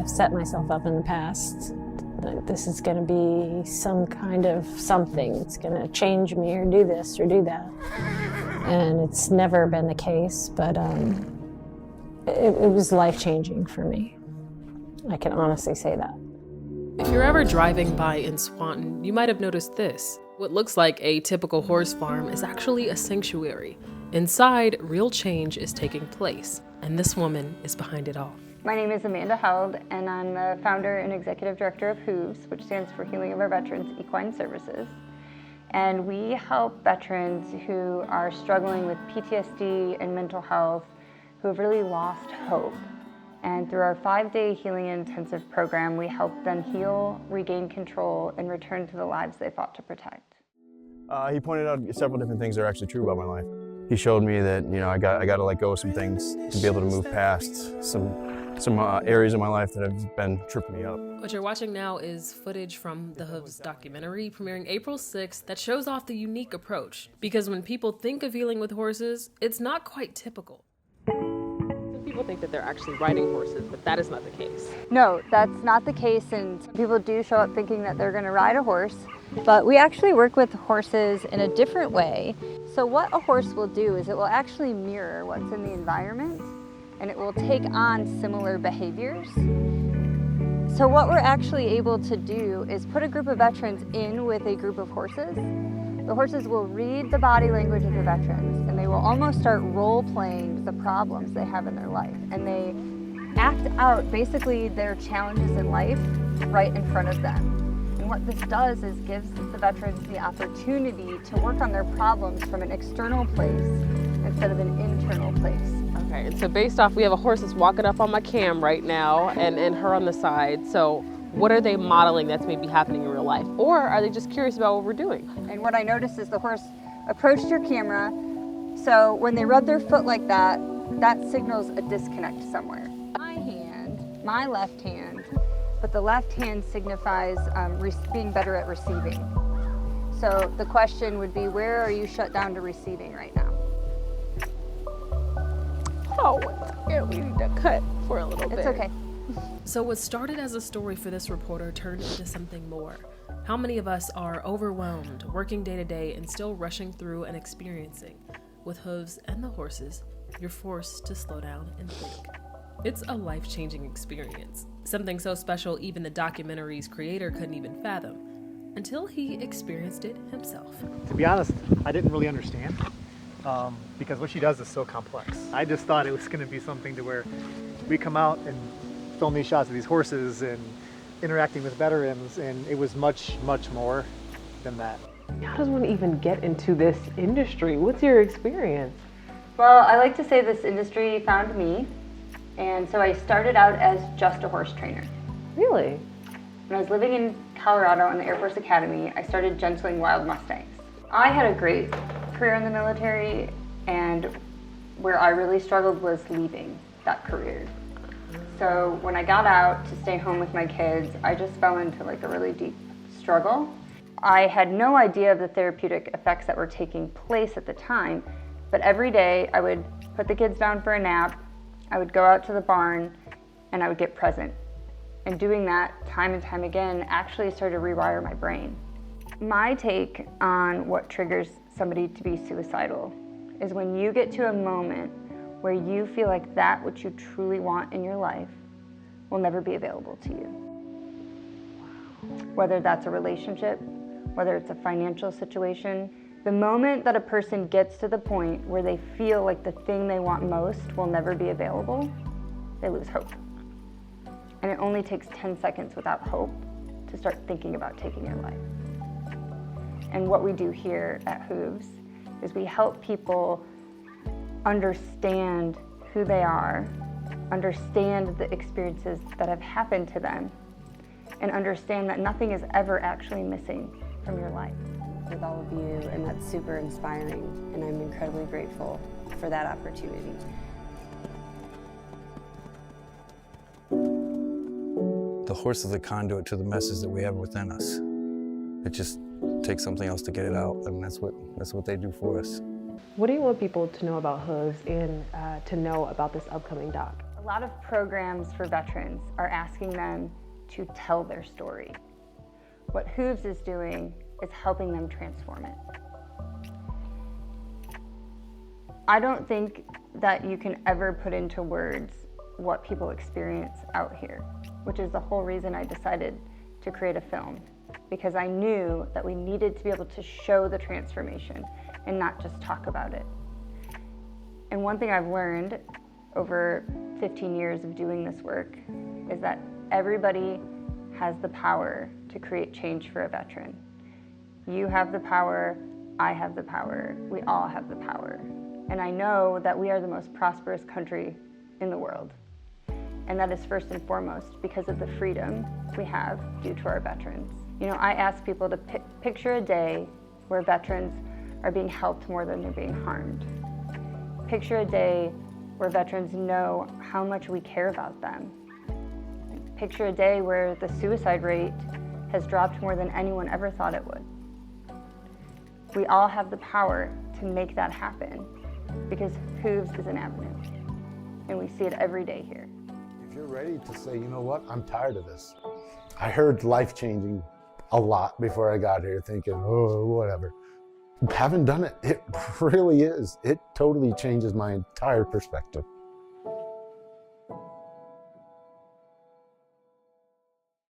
I've set myself up in the past. Like, this is going to be some kind of something. It's going to change me or do this or do that. And it's never been the case, but it was life-changing for me. I can honestly say that. If you're ever driving by in Swanton, you might have noticed this. What looks like a typical horse farm is actually a sanctuary. Inside, real change is taking place, and this woman is behind it all. My name is Amanda Held, and I'm the founder and executive director of HOOVES, which stands for Healing of Our Veterans Equine Services. And we help veterans who are struggling with PTSD and mental health, who have really lost hope. And through our 5-day healing intensive program, we help them heal, regain control, and return to the lives they fought to protect. He pointed out several different things that are actually true about my life. He showed me that, you know, I got to let go of some things to be able to move past some areas of my life that have been tripping me up. What you're watching now is footage from the HOOVES documentary premiering April 6th that shows off the unique approach. Because when people think of healing with horses, it's not quite typical. Some people think that they're actually riding horses, but that is not the case. No, that's not the case, and people do show up thinking that they're going to ride a horse, but we actually work with horses in a different way. So what a horse will do is it will actually mirror what's in the environment, and it will take on similar behaviors. So what we're actually able to do is put a group of veterans in with a group of horses. The horses will read the body language of the veterans, and they will almost start role-playing the problems they have in their life. And they act out basically their challenges in life right in front of them. And what this does is gives the veterans the opportunity to work on their problems from an external place instead of an internal place. Okay, and so based off, we have a horse that's walking up on my cam right now and her on the side. So what are they modeling that's maybe happening in real life? Or are they just curious about what we're doing? And what I noticed is the horse approached your camera. So when they rub their foot like that, that signals a disconnect somewhere. My hand, my left hand, but the left hand signifies being better at receiving. So the question would be, where are you shut down to receiving right now? Oh, yeah, we need to cut for a little bit. It's okay. So what started as a story for this reporter turned into something more. How many of us are overwhelmed, working day to day, and still rushing through and experiencing? With HOOVES and the horses, you're forced to slow down and think. It's a life-changing experience. Something so special even the documentary's creator couldn't even fathom, until he experienced it himself. To be honest, I didn't really understand. Because what she does is so complex. I just thought it was going to be something to where we come out and film these shots of these horses and interacting with veterans, and it was much, much more than that. How does one even get into this industry? What's your experience? Well, I like to say this industry found me, and so I started out as just a horse trainer. Really? When I was living in Colorado in the Air Force Academy, I started gentling wild Mustangs. I had a great career in the military, and where I really struggled was leaving that career. So when I got out to stay home with my kids, I just fell into like a really deep struggle. I had no idea of the therapeutic effects that were taking place at the time, but every day I would put the kids down for a nap, I would go out to the barn, and I would get present. And doing that time and time again actually started to rewire my brain. My take on what triggers somebody to be suicidal is when you get to a moment where you feel like that which you truly want in your life will never be available to you. Whether that's a relationship, whether it's a financial situation, the moment that a person gets to the point where they feel like the thing they want most will never be available, they lose hope. And it only takes 10 seconds without hope to start thinking about taking your life. And what we do here at HOOVES is we help people understand who they are, understand the experiences that have happened to them, and understand that nothing is ever actually missing from your life. With all of you, and that's super inspiring, and I'm incredibly grateful for that opportunity. The horse is a conduit to the message that we have within us. It just takes something else to get it out, and that's what they do for us. What do you want people to know about HOOVES and to know about this upcoming doc? lot of programs for veterans are asking them to tell their story. What HOOVES is doing is helping them transform it. I don't think that you can ever put into words what people experience out here, which is the whole reason I decided to create a film, because I knew that we needed to be able to show the transformation and not just talk about it. And one thing I've learned over 15 years of doing this work is that everybody has the power to create change for a veteran. You have the power, I have the power, we all have the power. And I know that we are the most prosperous country in the world. And that is first and foremost because of the freedom we have due to our veterans. You know, I ask people to picture a day where veterans are being helped more than they're being harmed. Picture a day where veterans know how much we care about them. Picture a day where the suicide rate has dropped more than anyone ever thought it would. We all have the power to make that happen because HOOVES is an avenue, and we see it every day here. If you're ready to say, you know what, I'm tired of this. I heard life-changing a lot before I got here, thinking, oh, whatever. Haven't done it, it really is. It totally changes my entire perspective.